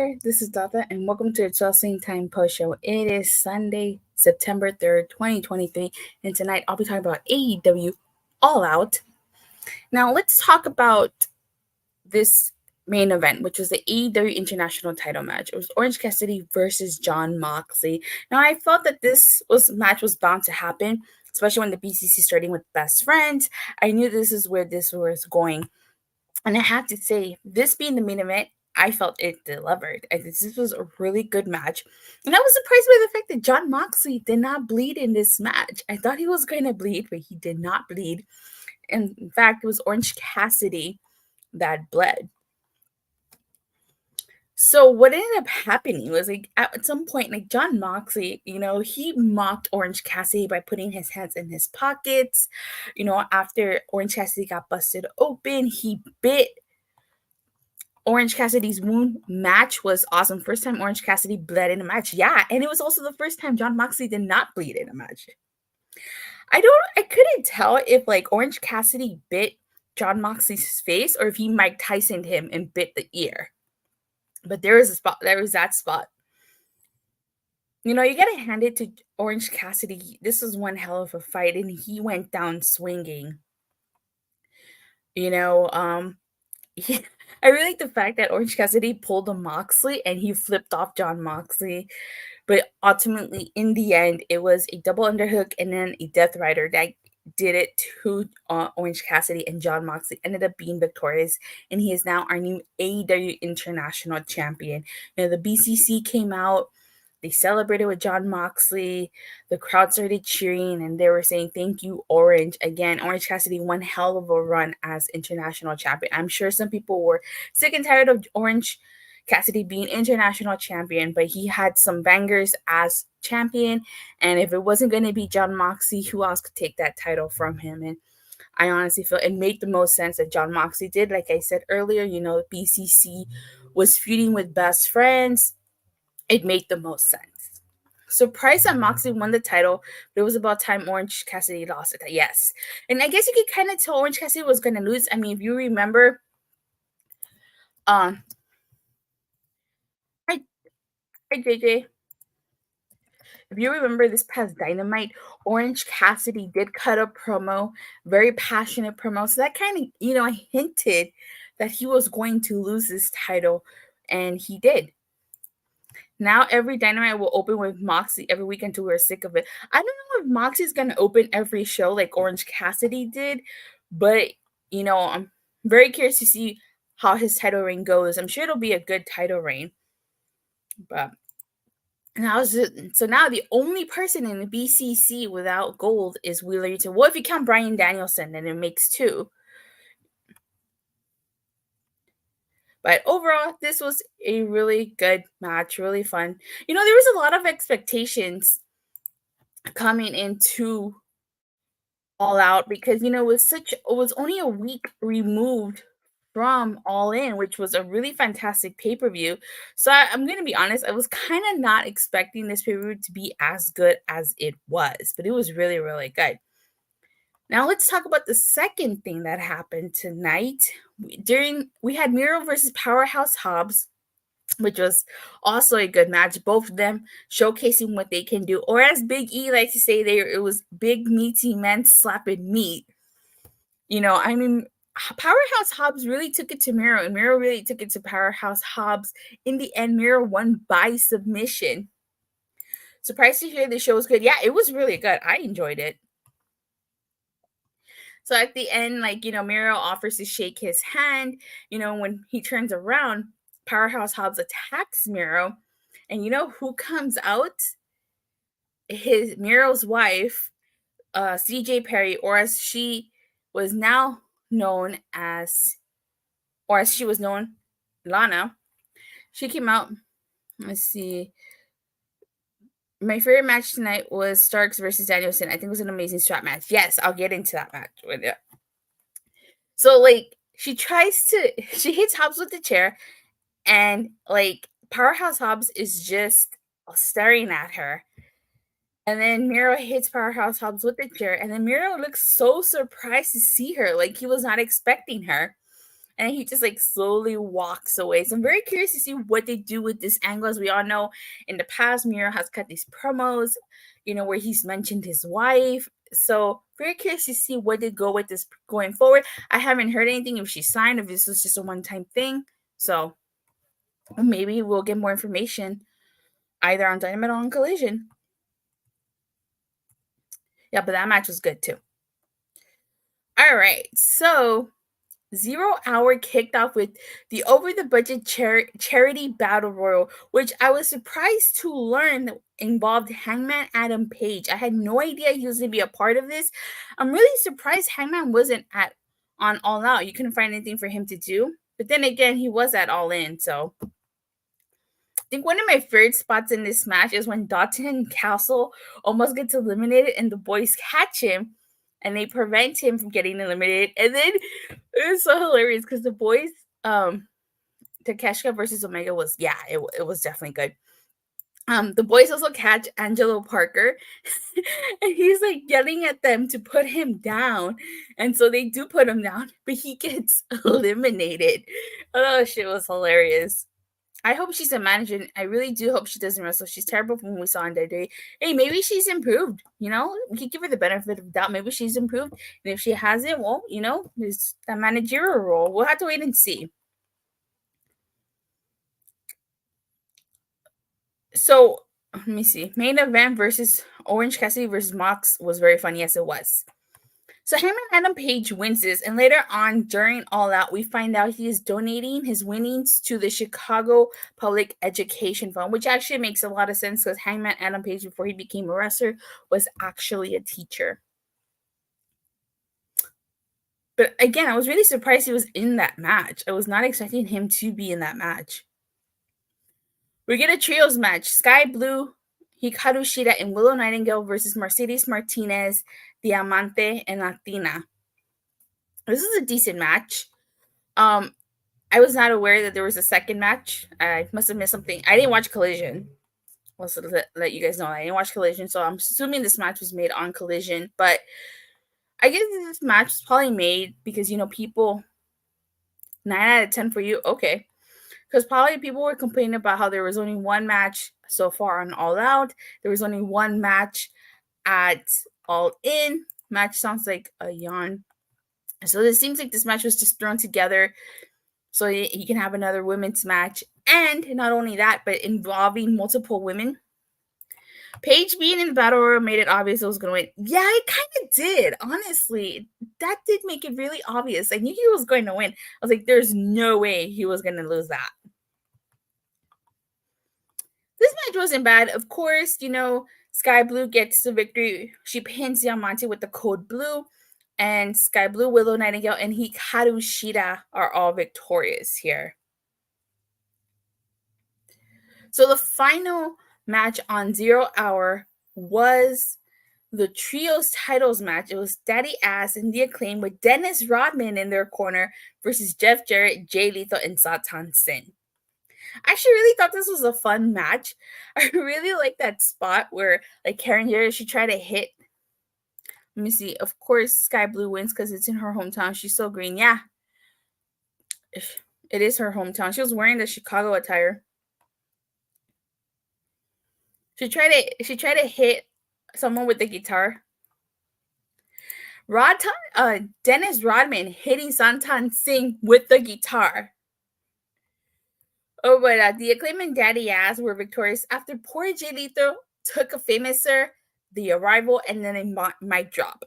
there, this is Data, and welcome to the Chelsea Time Post Show. It is Sunday, September 3rd, 2023, and tonight I'll be talking about AEW All Out. Now, let's talk about this main event, which was the AEW International title match. It was Orange Cassidy versus Jon Moxley. Now, I felt that match was bound to happen, especially when the BCC starting with best friends. I knew this is where this was going. And I have to say, this being the main event, I felt it delivered. This was a really good match. And I was surprised by the fact that Jon Moxley did not bleed in this match. I thought he was going to bleed, but he did not bleed. And in fact, it was Orange Cassidy that bled. So what ended up happening was at some point, Jon Moxley, he mocked Orange Cassidy by putting his hands in his pockets. After Orange Cassidy got busted open, he bit Orange Cassidy's wound. Match was awesome. First time Orange Cassidy bled in a match. Yeah, and it was also the first time Jon Moxley did not bleed in a match. I couldn't tell if Orange Cassidy bit Jon Moxley's face or if he Mike Tyson'd him and bit the ear. But there was that spot. You gotta hand it to Orange Cassidy. This was one hell of a fight, and he went down swinging. I really like the fact that Orange Cassidy pulled a Moxley and he flipped off Jon Moxley. But ultimately, in the end, it was a double underhook and then a Death Rider that did it to Orange Cassidy, and Jon Moxley ended up being victorious, and he is now our new AEW International Champion. The BCC came out, they celebrated with Jon Moxley, the crowd started cheering, and they were saying, thank you, Orange. Again, Orange Cassidy, one hell of a run as International Champion. I'm sure some people were sick and tired of Orange Cassidy being International Champion, but he had some bangers as champion, and if it wasn't going to be Jon Moxley, who else could take that title from him? And I honestly feel it made the most sense that Jon Moxley did. Like I said earlier, BCC was feuding with best friends. It made the most sense. Surprised that Moxley won the title, but it was about time Orange Cassidy lost it. Yes. And I guess you could kind of tell Orange Cassidy was going to lose. I mean, if you remember, hi JJ. If you remember this past Dynamite, Orange Cassidy did cut a promo, very passionate promo. So that kind of, hinted that he was going to lose this title, and he did. Now every Dynamite will open with Moxley every week until we're sick of it. I don't know if Moxley's going to open every show like Orange Cassidy did, but, I'm very curious to see how his title reign goes. I'm sure it'll be a good title reign. But now the only person in the BCC without gold is Wheeler. Well, if you count Bryan Danielson, then it makes two. But overall, this was a really good match, really fun. There was a lot of expectations coming into All Out because, it was only a week removed from All In, which was a really fantastic pay-per-view. So I'm going to be honest, I was kind of not expecting this pay-per-view to be as good as it was, but it was really, really good. Now let's talk about the second thing that happened tonight. We had Miro versus Powerhouse Hobbs, which was also a good match. Both of them showcasing what they can do, or as Big E likes to say, it was big meaty men slapping meat. Powerhouse Hobbs really took it to Miro, and Miro really took it to Powerhouse Hobbs. In the end, Miro won by submission. Surprised to hear the show was good. Yeah, it was really good. I enjoyed it. So at the end, Miro offers to shake his hand. When he turns around, Powerhouse Hobbs attacks Miro. And who comes out? Miro's wife, CJ Perry, or as she was now known as, or as she was known, Lana. She came out. Let's see. My favorite match tonight was Starks versus Danielson. I think it was an amazing strap match. Yes, I'll get into that match with you. So, she hits Hobbs with the chair, and, Powerhouse Hobbs is just staring at her. And then Miro hits Powerhouse Hobbs with the chair, and then Miro looks so surprised to see her, he was not expecting her. and he just like slowly walks away. So I'm very curious to see what they do with this angle. As we all know, in the past, Miro has cut these promos, where he's mentioned his wife. So very curious to see what they go with this going forward. I haven't heard anything if she signed, if this was just a one-time thing. So maybe we'll get more information either on Dynamite or on Collision. Yeah, but that match was good too. All right, so 0 Hour kicked off with the over the budget charity battle royal, which I was surprised to learn involved Hangman Adam Page. I had no idea he was going to be a part of this. I'm really surprised Hangman wasn't on All Out. You couldn't find anything for him to do. But then again, he was at All In, so I think one of my favorite spots in this match is when Dotton and Castle almost gets eliminated and the boys catch him and they prevent him from getting eliminated. And then it was so hilarious because the boys, Takeshita versus Omega was, it was definitely good. The boys also catch Angelo Parker and he's like yelling at them to put him down. And so they do put him down, but he gets eliminated. Oh, shit was hilarious. I hope she's a manager. I really do hope she doesn't wrestle. She's terrible from what we saw on WWE. Hey, maybe she's improved. We could give her the benefit of the doubt. Maybe she's improved. And if she hasn't, well, there's that managerial role. We'll have to wait and see. So, let me see. Main event versus Orange Cassidy versus Mox was very fun. Yes, it was. So Hangman Adam Page wins this, and later on during All Out, we find out he is donating his winnings to the Chicago Public Education Fund, which actually makes a lot of sense because Hangman Adam Page, before he became a wrestler, was actually a teacher. But again, I was really surprised he was in that match. I was not expecting him to be in that match. We get a trios match. Skye Blue, Hikaru Shida, and Willow Nightingale versus Mercedes Martinez, Diamante, and Athena. This is a decent match. I was not aware that there was a second match. I must have missed something. I didn't watch Collision. Also, to let you guys know, I didn't watch Collision, so I'm assuming this match was made on Collision. But I guess this match was probably made because, people, 9 out of 10 for you, okay. Because probably people were complaining about how there was only one match so far on All Out. There was only one match at All In. Match sounds like a yawn. So it seems like this match was just thrown together so he can have another women's match. And not only that, but involving multiple women. Paige being in the battle royal made it obvious it was going to win. Yeah, it kind of did. Honestly, that did make it really obvious. I knew he was going to win. I was like, there's no way he was going to lose that. This match wasn't bad. Of course, Skye Blue gets the victory. She pins Diamante with the code blue. And Skye Blue, Willow Nightingale, and Hikaru Shida are all victorious here. So the final match on 0 Hour was the trios titles match. It was Daddy Ass and the Acclaim with Dennis Rodman in their corner versus Jeff Jarrett, Jay Lethal, and Satan Singh. I actually really thought this was a fun match. I really like that spot where like Karen Jarrett, she tried to hit. Let me see. Of course, Skye Blue wins because it's in her hometown. She's so green. Yeah. It is her hometown. She was wearing the Chicago attire. She tried to hit someone with the guitar. Dennis Rodman hitting Satan Singh with the guitar. Oh, but the Acclaim and Daddy Ass were victorious after poor Jay Lethal took a famouser, the arrival, and then a mic drop.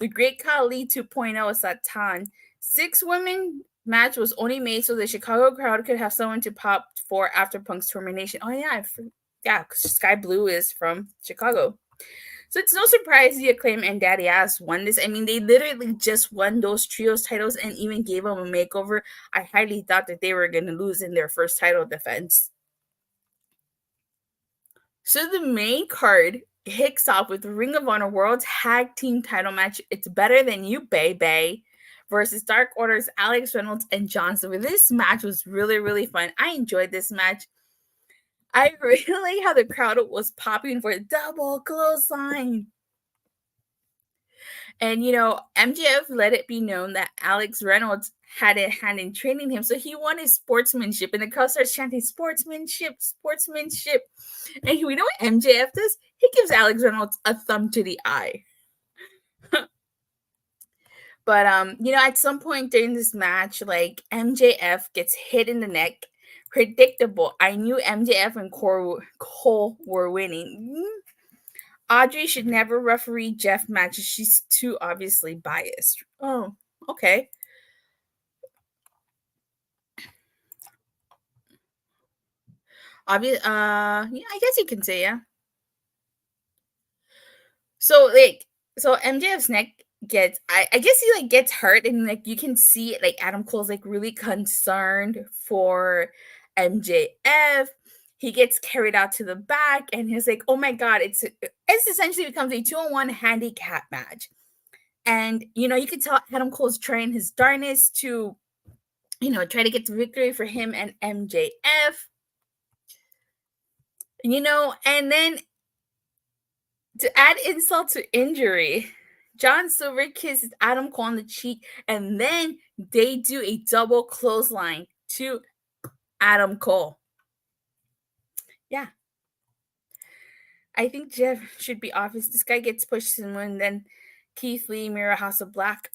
The Great Khali 2.0 Satan. 6-women match was only made so the Chicago crowd could have someone to pop for after Punk's termination. Oh, yeah. Because Skye Blue is from Chicago. So it's no surprise the Acclaim and Daddy Ass won this. I mean, they literally just won those trios titles and even gave them a makeover. I highly thought that they were going to lose in their first title defense. So the main card kicks off with the Ring of Honor World Tag Team title match. It's Better Than You, Baby, versus Dark Order's Alex Reynolds and Jon Moxley. This match was really, really fun. I enjoyed this match. I really like how the crowd was popping for a double clothesline. And, MJF let it be known that Alex Reynolds had a hand in training him. So he wanted sportsmanship. And the crowd starts chanting, sportsmanship, sportsmanship. And we know what MJF does? He gives Alex Reynolds a thumb to the eye. But, at some point during this match, like, MJF gets hit in the neck. Predictable. I knew MJF and Cole were winning. Audrey should never referee Jeff matches. She's too obviously biased. Oh, okay. Yeah, I guess you can say, yeah. So MJF's neck gets, I guess he like gets hurt, and like you can see like Adam Cole's like really concerned for MJF. He gets carried out to the back, and he's like, "Oh my god!" It's essentially becomes a 2-on-1 handicap match, and you can tell Adam Cole's trying his darnest to, try to get the victory for him and MJF. And then to add insult to injury, John Silver kisses Adam Cole on the cheek, and then they do a double clothesline to Adam Cole. Yeah. I think Jeff should be off. This guy gets pushed to the moon, then Keith Lee, Miro, House of Black.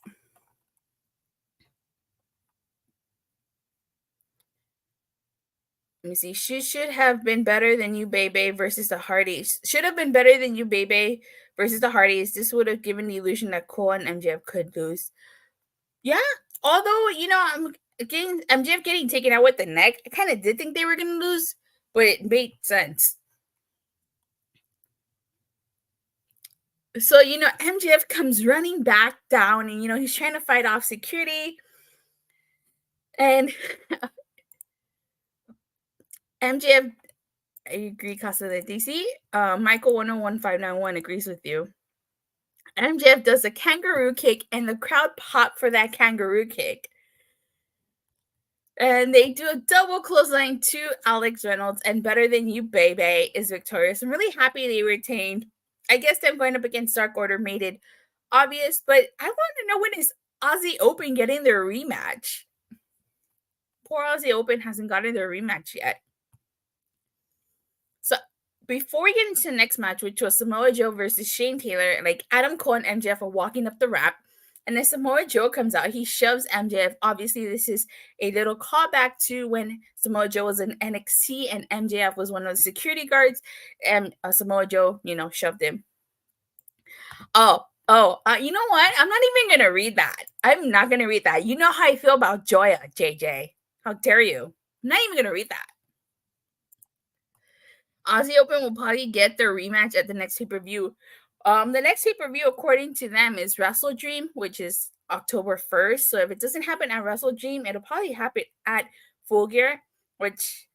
Let me see. She should have been better than you, Bebe, versus the Hardys. Should have been better than you, Bebe, versus the Hardys. This would have given the illusion that Cole and MJF could lose. Yeah. Although, I'm getting MJF getting taken out with the neck. I kind of did think they were going to lose, but it made sense. So, MJF comes running back down, and, he's trying to fight off security. And MJF, I agree, Casa de DC. Michael 101591 agrees with you. MJF does a kangaroo kick, and the crowd pop for that kangaroo kick. And they do a double clothesline to Alex Reynolds, and Better Than You, Baby is victorious. I'm really happy they retained. I guess them going up against Dark Order made it obvious, but I want to know, when is Aussie Open getting their rematch? Poor Aussie Open hasn't gotten their rematch yet. So before we get into the next match, which was Samoa Joe versus Shane Taylor, like Adam Cole and MJF are walking up the ramp, and then Samoa Joe comes out. He shoves MJF. Obviously, this is a little callback to when Samoa Joe was in NXT and MJF was one of the security guards, and Samoa Joe, shoved him. You know what? I'm not even going to read that. I'm not going to read that. You know how I feel about Joya, JJ. How dare you? I'm not even going to read that. Aussie Open will probably get their rematch at the next pay-per-view. The next pay-per-view, according to them, is Wrestle Dream, which is October 1st. So if it doesn't happen at Wrestle Dream, it'll probably happen at Full Gear, which,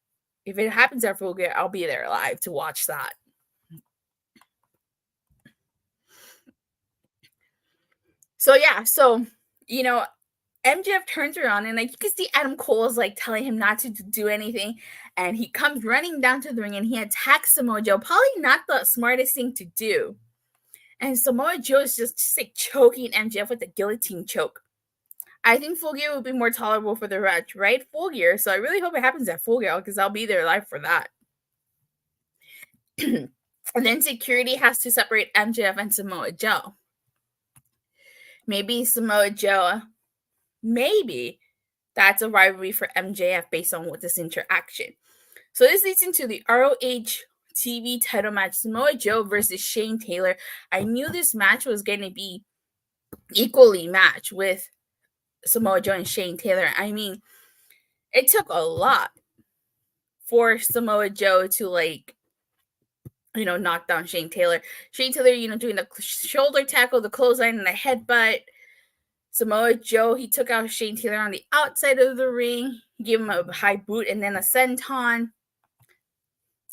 if it happens at Full Gear, I'll be there live to watch that. So, yeah. So, MJF turns around, and like you can see Adam Cole is like telling him not to do anything, and he comes running down to the ring and he attacks Samoa Joe. Probably not the smartest thing to do. And Samoa Joe is just like choking MJF with the guillotine choke. I think Full Gear would be more tolerable for the match, right? Full Gear. So I really hope it happens at Full Gear, because I'll be there live for that. And then security has to separate MJF and Samoa Joe. Maybe Samoa Joe, maybe that's a rivalry for MJF based on what this interaction. So this leads into the ROH TV title match, Samoa Joe versus Shane Taylor. I knew this match was going to be equally matched with Samoa Joe and Shane Taylor. I mean, it took a lot for Samoa Joe to knock down Shane Taylor. Shane Taylor, doing the shoulder tackle, the clothesline, and the headbutt. Samoa Joe, he took out Shane Taylor on the outside of the ring. He gave him a high boot and then a senton.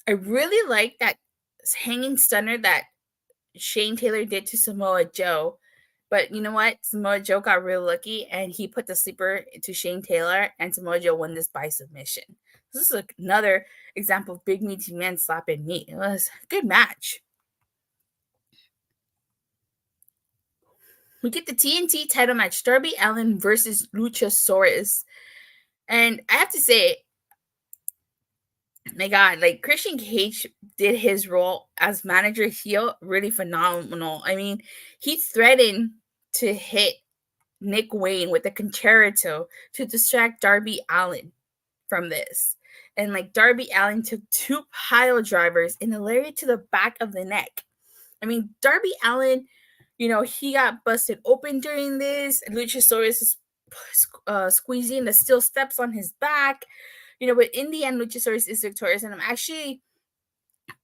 I really like that hanging stunner that Shane Taylor did to Samoa Joe. But you know what? Samoa Joe got real lucky, and he put the sleeper to Shane Taylor, and Samoa Joe won this by submission. This is another example of big meaty men slapping meat. It was a good match. we get the TNT title match, Darby Allin versus Luchasaurus. And I have to say, my God, like Christian Cage did his role as manager heel really phenomenal. I mean, he threatened to hit Nick Wayne with a concerto to distract Darby Allin from this. And like Darby Allin took 2 pile drivers and a lariat to the back of the neck. I mean, Darby Allin, he got busted open during this. Luchasaurus is squeezing the steel steps on his back. But in the end, Luchasaurus is victorious. And I'm actually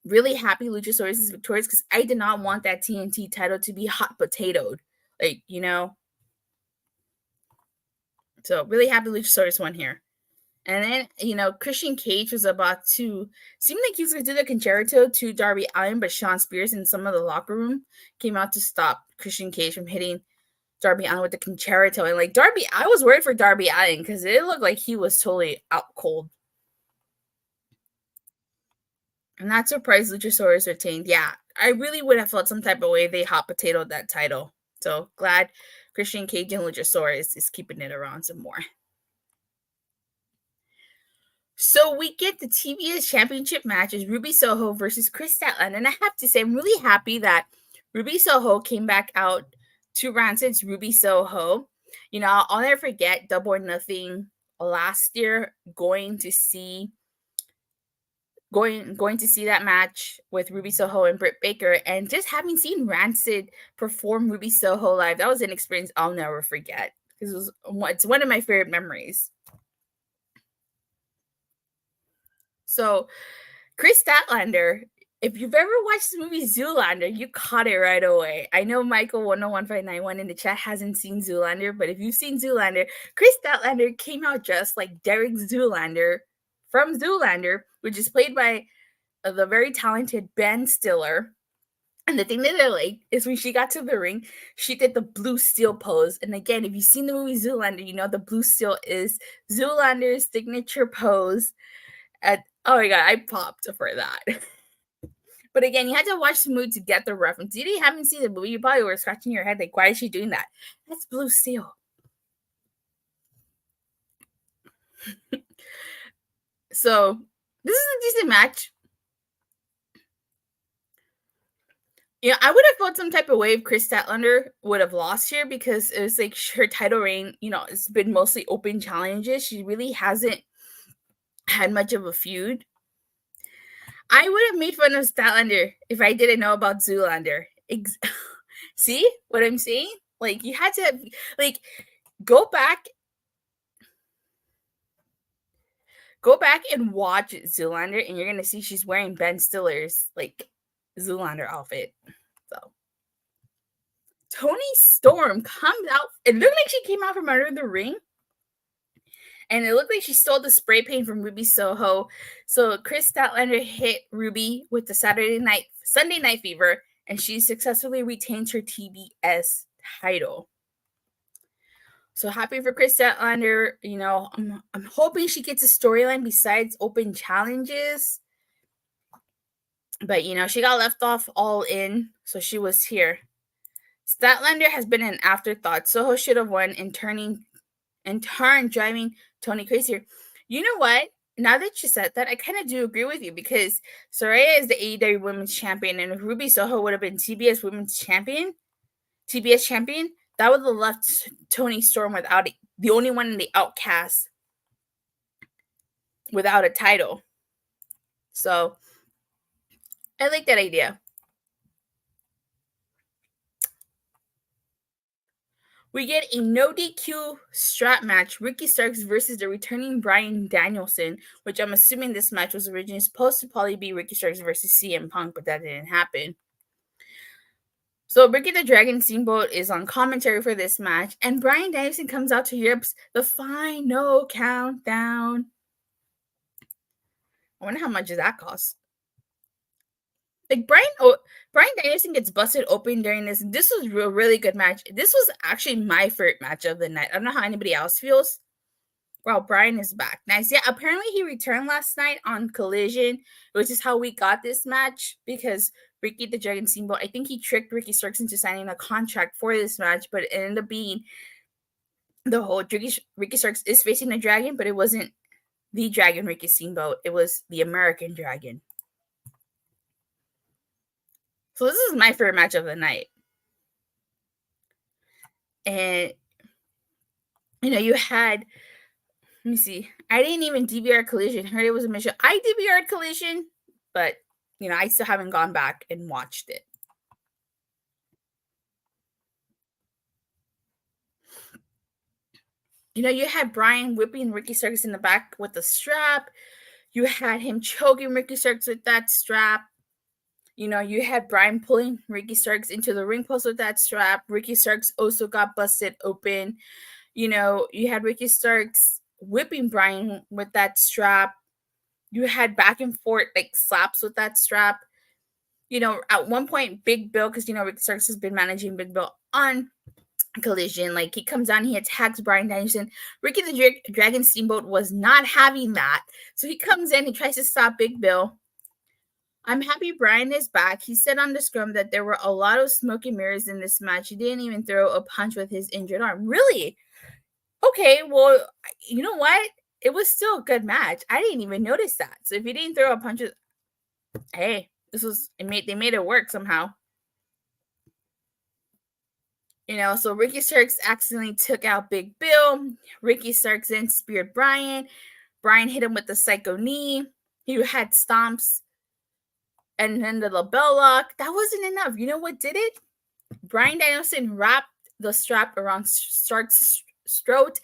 really happy Luchasaurus is victorious because I did not want that TNT title to be hot potatoed. So really happy Luchasaurus won here. And then, Christian Cage was about to, seemed like he was going to do the concerto to Darby Allin, but Shawn Spears in some of the locker room came out to stop Christian Cage from hitting Darby Allin with the concerto. And like I was worried for Darby Allin because it looked like he was totally out cold. I'm not surprised Luchasaurus retained. Yeah, I really would have felt some type of way they hot potatoed that title. So glad Christian Cage and Luchasaurus is keeping it around some more. So we get the TBS Championship matches, Ruby Soho versus Kris Statlander. And I have to say, I'm really happy that Ruby Soho came back out to Rancid's Ruby Soho. I'll never forget Double or Nothing last year going to see that match with Ruby Soho and Britt Baker, and just having seen Rancid perform Ruby Soho live, that was an experience I'll never forget because it's one of my favorite memories. So, Kris Statlander, if you've ever watched the movie Zoolander, you caught it right away. I know Michael 101591 in the chat hasn't seen Zoolander, but if you've seen Zoolander, Kris Statlander came out just like Derek Zoolander from Zoolander, which is played by the very talented Ben Stiller. And the thing that I like is when she got to the ring, she did the blue steel pose. And again, if you've seen the movie Zoolander, the blue steel is Zoolander's signature pose. Oh my God, I popped for that. But again, you had to watch the movie to get the reference. If you haven't seen the movie, you probably were scratching your head like, why is she doing that? That's blue steel. So this is a decent match. I would have felt some type of way if Kris Statlander would have lost here because it was like her title reign, it's been mostly open challenges. She really hasn't had much of a feud. I would have made fun of Statlander if I didn't know about Zoolander. See what I'm saying? Like, you had to, like, go back and watch Zoolander, and you're going to see she's wearing Ben Stiller's, like, Zoolander outfit. So, Toni Storm comes out. It looked like she came out from under the ring. And it looked like she stole the spray paint from Ruby Soho. So Kris Statlander hit Ruby with the Sunday Night Fever, and she successfully retains her TBS title. So happy for Kris Statlander. I'm hoping she gets a storyline besides open challenges. But, she got left off All In, so she was here. Statlander has been an afterthought. Soho should have won in turn driving Toni crazier. You know what? Now that you said that, I kind of do agree with you because Saraya is the AEW Women's Champion, and if Ruby Soho would have been TBS Champion, that would have left Toni Storm without it, the only one in the Outcast without a title. So I like that idea. We get a no DQ strap match, Ricky Starks versus the returning Bryan Danielson, which I'm assuming this match was originally supposed to probably be Ricky Starks versus CM Punk, but that didn't happen. So Ricky the Dragon Steamboat is on commentary for this match, and Bryan Danielson comes out to Europe's The Final Countdown. I wonder how much does that cost? Like Bryan Danielson gets busted open during this. This was a really good match. This was actually my favorite match of the night. I don't know how anybody else feels. Well, Bryan is back. Nice. Yeah, apparently he returned last night on Collision, which is how we got this match because Ricky the Dragon Steamboat. I think he tricked Ricky Starks into signing a contract for this match, but it ended up being the whole Ricky Starks is facing the dragon, but it wasn't the dragon Ricky Steamboat. It was the American Dragon. So this is my favorite match of the night. And, you had, let me see. I didn't even DVR Collision. Heard it was a mission. I DVR'd Collision, but, I still haven't gone back and watched it. You had Bryan whipping Ricky Starks in the back with the strap. You had him choking Ricky Starks with that strap. You had Bryan pulling Ricky Starks into the ring post with that strap. Ricky Starks also got busted open. You had Ricky Starks whipping Bryan with that strap. You had back and forth slaps with that strap. At one point, Big Bill, because Ricky Starks has been managing Big Bill on Collision. He comes down, he attacks Bryan Danielson. Ricky the Dragon Steamboat was not having that. So he comes in, he tries to stop Big Bill. I'm happy Bryan is back. He said on the scrum that there were a lot of smoke and mirrors in this match. He didn't even throw a punch with his injured arm. Really? Okay, well, you know what? It was still a good match. I didn't even notice that. So if he didn't throw a punch, hey, they made it work somehow. So Ricky Starks accidentally took out Big Bill. Ricky Starks then speared Bryan. Bryan hit him with the psycho knee. He had stomps. And then the label lock. That wasn't enough. You know what did it? Bryan Danielson wrapped the strap around Starks' throat,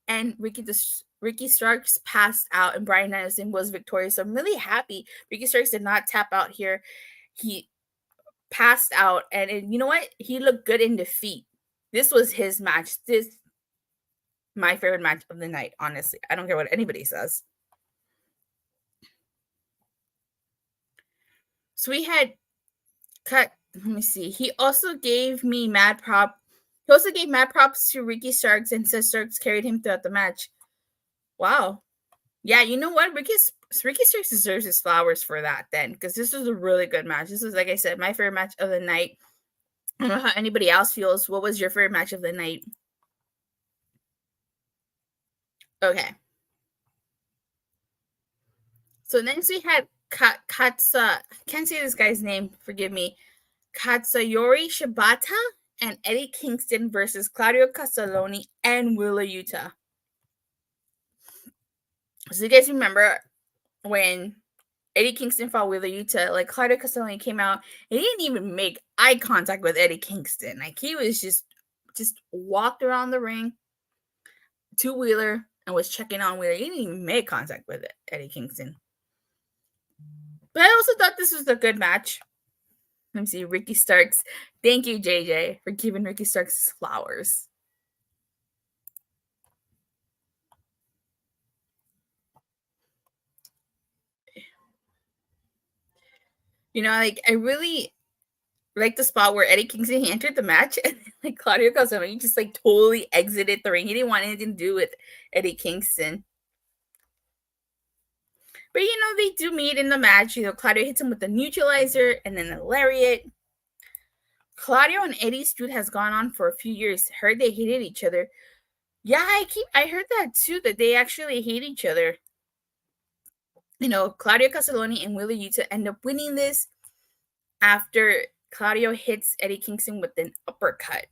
and Ricky Starks passed out, and Bryan Danielson was victorious. So I'm really happy Ricky Starks did not tap out here. He passed out, and you know what? He looked good in defeat. This was his match. This my favorite match of the night, honestly. I don't care what anybody says. So we had cut. Let me see. He also gave me mad prop. He also gave mad props to Ricky Starks and said Starks carried him throughout the match. Wow. Yeah, you know what? Ricky Starks deserves his flowers for that then, because this was a really good match. This was, like I said, my favorite match of the night. I don't know how anybody else feels. What was your favorite match of the night? Okay. So next we had Katsa. I can't say this guy's name. Forgive me. Katsuyori Shibata and Eddie Kingston versus Claudio Castelloni and Willow Yuta. So you guys remember when Eddie Kingston fought Willow Yuta, Claudio Castelloni came out and he didn't even make eye contact with Eddie Kingston. He was just walked around the ring to Wheeler and was checking on Wheeler. He didn't even make contact with Eddie Kingston. But I also thought this was a good match. Let me see, Ricky Starks. Thank you, JJ, for giving Ricky Starks flowers. I really like the spot where Eddie Kingston, he entered the match and Claudio Castelloni just totally exited the ring. He didn't want anything to do with Eddie Kingston. But they do meet in the match. Claudio hits him with the neutralizer and then the lariat. Claudio and Eddie's feud has gone on for a few years. Heard they hated each other. Yeah, I heard that too, that they actually hate each other. Claudio Castelloni and Willow Yuta end up winning this after Claudio hits Eddie Kingston with an uppercut.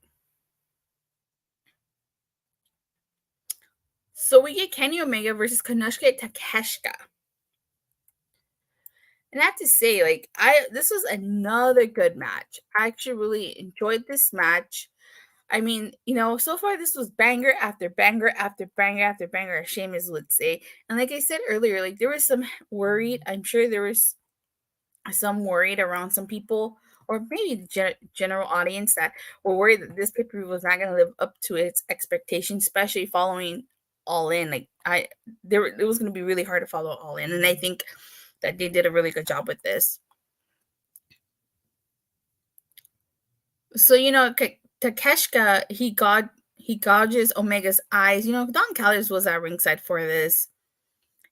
So we get Kenny Omega versus Konosuke Takeshita. And I have to say, this was another good match. I actually really enjoyed this match. I mean, so far this was banger after banger after banger after banger, as Sheamus would say. And like I said earlier, there was some worried. I'm sure there was some worried around some people, or maybe the general audience, that were worried that this pay-per-view was not going to live up to its expectations, especially following All In. It was going to be really hard to follow All In, and I think that they did a really good job with this. So Takeshita, he gouges Omega's eyes. Don Callis was at ringside for this.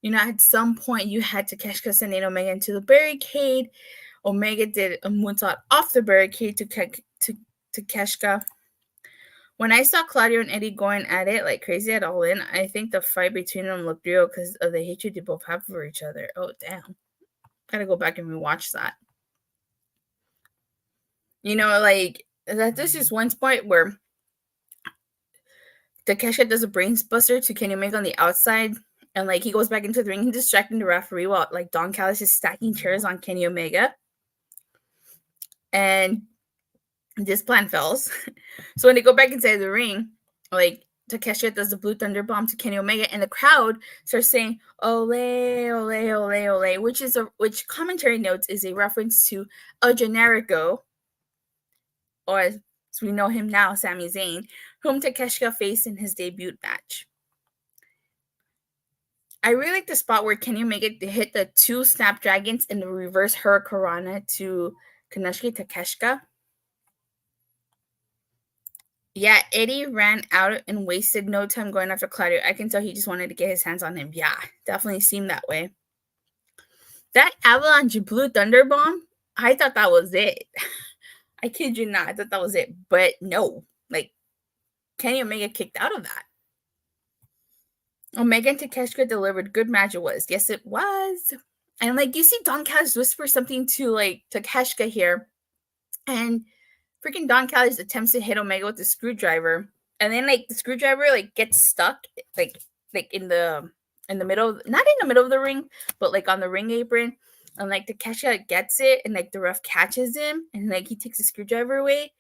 At some point you had Takeshita sending Omega into the barricade. Omega did a moonsault off the barricade to Takeshita. When I saw Claudio and Eddie going at it like crazy at All In, I think the fight between them looked real because of the hatred they both have for each other. Oh, damn. Gotta go back and rewatch that. You know, like, there's this one point where Takeshita does a brains buster to Kenny Omega on the outside, and like he goes back into the ring and distracting the referee while like Don Callis is stacking chairs on Kenny Omega. And this plan fails. So when they go back inside the ring, like Takeshita does the Blue Thunder Bomb to Kenny Omega, and the crowd starts saying "Ole, ole, ole, ole," which commentary notes is a reference to El Generico, or as we know him now, Sami Zayn, whom Takeshita faced in his debut match. I really like the spot where Kenny Omega hit the 2 Snapdragons and the reverse Hurricanrana to Konosuke Takeshita. Yeah, Eddie ran out and wasted no time going after Claudio. I can tell he just wanted to get his hands on him. Yeah, definitely seemed that way. That Avalanche Blue Thunder Bomb, I thought that was it. I kid you not, I thought that was it. But no, like, Kenny Omega kicked out of that. Omega and Takeshita delivered. Good match it was. Yes, it was. And like, you see Don Callis whisper something to like Takeshita here, and freaking Don Callis attempts to hit Omega with the screwdriver, and then like the screwdriver like gets stuck like in the middle, not in the middle of the ring, but like on the ring apron, and like Takeshita gets it, and like the ref catches him, and like he takes the screwdriver away.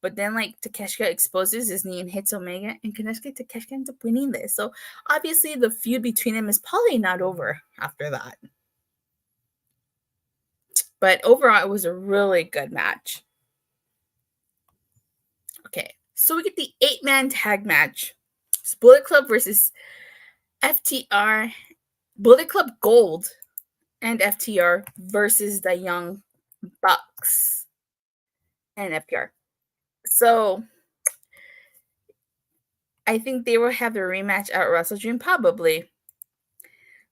But then, like, Takeshita exposes his knee and hits Omega, and Takeshita ends up winning this. So, obviously, the feud between them is probably not over after that. But overall, it was a really good match. Okay, so we get the 8-man tag match. It's Bullet Club versus FTR. Bullet Club Gold and FTR versus the Young Bucks and FTR. So, I think they will have their rematch at Wrestle Dream, probably.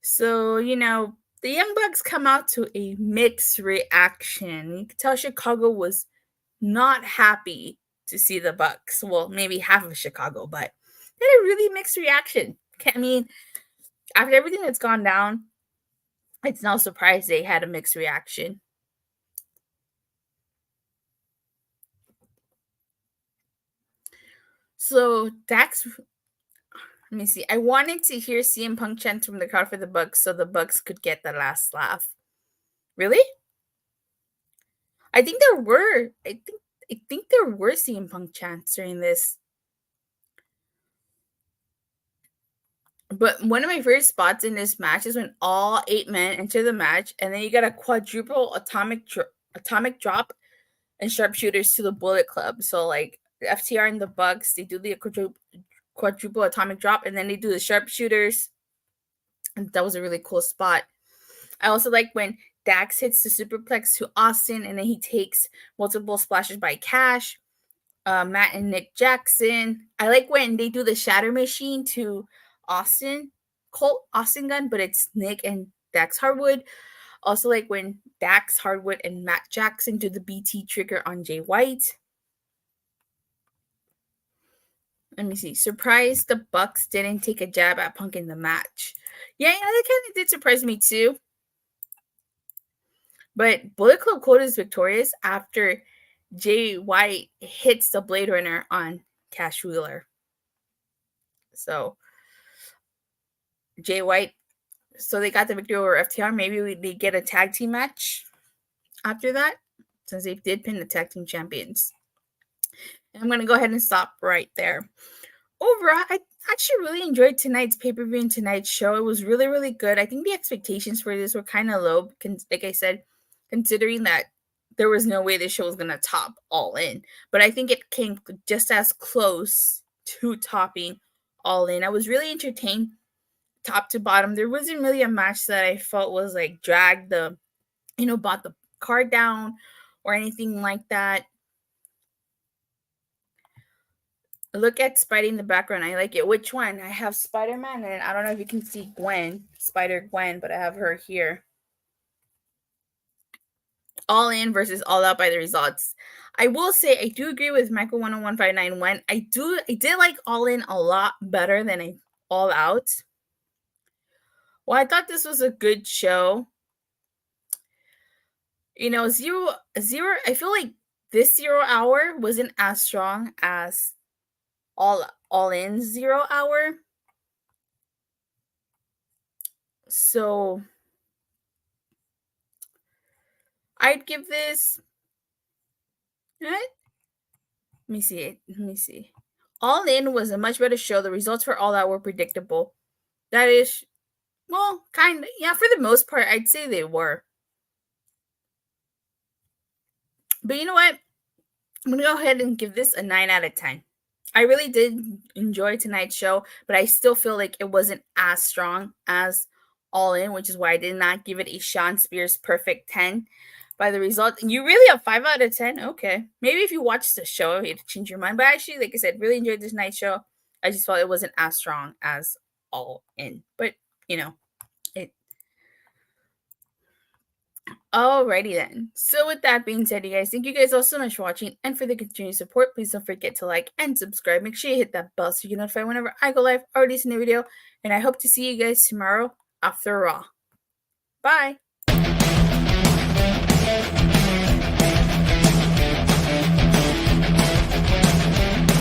So, you know, the Young Bucks come out to a mixed reaction. You can tell Chicago was not happy to see the Bucks. Well, maybe half of Chicago, but they had a really mixed reaction. I mean, after everything that's gone down, it's no surprise they had a mixed reaction. So Dax, let me see. I wanted to hear CM Punk chant from the crowd for the Bucks so the Bucks could get the last laugh. Really? I think there were. I think there were CM Punk chants during this. But one of my favorite spots in this match is when all 8 men enter the match, and then you got a quadruple atomic drop and sharpshooters to the Bullet Club. So like the FTR and the Bucks, they do the quadruple atomic drop, and then they do the sharpshooters. And that was a really cool spot. I also like when Dax hits the superplex to Austin, and then he takes multiple splashes by Cash, Matt and Nick Jackson. I like when they do the shatter machine to Colt Austin Gunn, but it's Nick and Dax Harwood. Also like when Dax Harwood and Matt Jackson do the BT trigger on Jay White. Let me see. Surprised the Bucks didn't take a jab at Punk in the match. Yeah, that kind of did surprise me too. But Bullet Club Gold is victorious after Jay White hits the Blade Runner on Cash Wheeler. So Jay White, so they got the victory over FTR. Maybe they get a tag team match after that, since they did pin the tag team champions. And I'm going to go ahead and stop right there. Overall, I actually really enjoyed tonight's pay-per-view and tonight's show. It was really, really good. I think the expectations for this were kind of low, like I said, considering that there was no way this show was going to top All In. But I think it came just as close to topping All In. I was really entertained top to bottom. There wasn't really a match that I felt was like dragged brought the card down or anything like that. Look at Spidey in the background. I like it. Which one? I have Spider-Man, and I don't know if you can see Gwen, Spider-Gwen, but I have her here. All In versus All Out by the results. I will say I do agree with Michael 10159 I did like All In a lot better than All Out. Well, I thought this was a good show. You know, zero, I feel like this 0 hour wasn't as strong as All In 0 hour. So I'd give this. What? Let me see. All In was a much better show. The results for All Out were predictable. That is, well, kind of, yeah, for the most part, I'd say they were. But you know what? I'm going to go ahead and give this a 9 out of 10. I really did enjoy tonight's show, but I still feel like it wasn't as strong as All In, which is why I did not give it a Sean Spears perfect 10 by the result. You really have 5 out of 10? Okay. Maybe if you watched the show, you'd change your mind. But actually, like I said, really enjoyed this night show. I just felt it wasn't as strong as All In. But, you know, it. Alrighty then. So with that being said, you guys, thank you guys all so much for watching and for the continued support. Please don't forget to like and subscribe. Make sure you hit that bell so you get notified whenever I go live or release a new video. And I hope to see you guys tomorrow after Raw. Bye.